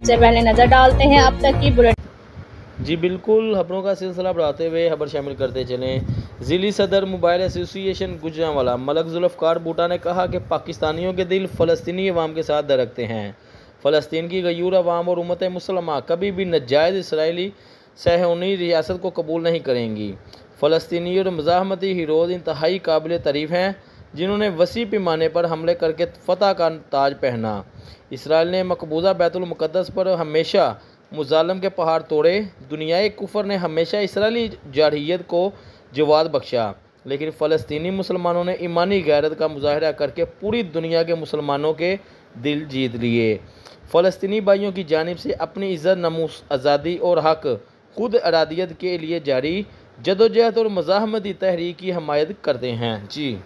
से पहले नजर डालते हैं अब तक की बुलेटिन। जी बिल्कुल, खबरों का सिलसिला बढ़ाते हुए खबर शामिल करते चलें। ज़िली सदर मोबाइल एसोसिएशन गुजरांवाला मलक जुल्फ़कार भुट्टो ने कहा कि पाकिस्तानियों के दिल फ़लस्तीनी अवाम के साथ धड़कते हैं। फ़लस्तीन की गयूर अवाम और उम्मत मुसलमान कभी भी नाजायज़ इसराइली सहयोनी रियासत को कबूल नहीं करेंगी। फ़लस्तीनी और मज़ाहमती हीरोज़ इंतहाई काबिल तारीफ़ हैं, जिन्होंने वसी पैमाने पर हमले करके फ़तह का ताज पहना। इसराइल ने मकबूजा बैतुल मुक़द्दस पर हमेशा मुज़ालम के पहाड़ तोड़े। दुनियाए कुफर ने हमेशा इसराइली जारहियत को जवाब बख्शा, लेकिन फ़लस्तीनी मुसलमानों ने ईमानी गैरत का मुजाहरा करके पूरी दुनिया के मुसलमानों के दिल जीत लिए। फ़लस्तीनी भाइयों की जानिब से अपनी इज़्ज़त, नमूस, आज़ादी और हक खुद अरादियत के लिए जारी जदोजहद और मज़ाहमती तहरीक की हमायत करते हैं। जी।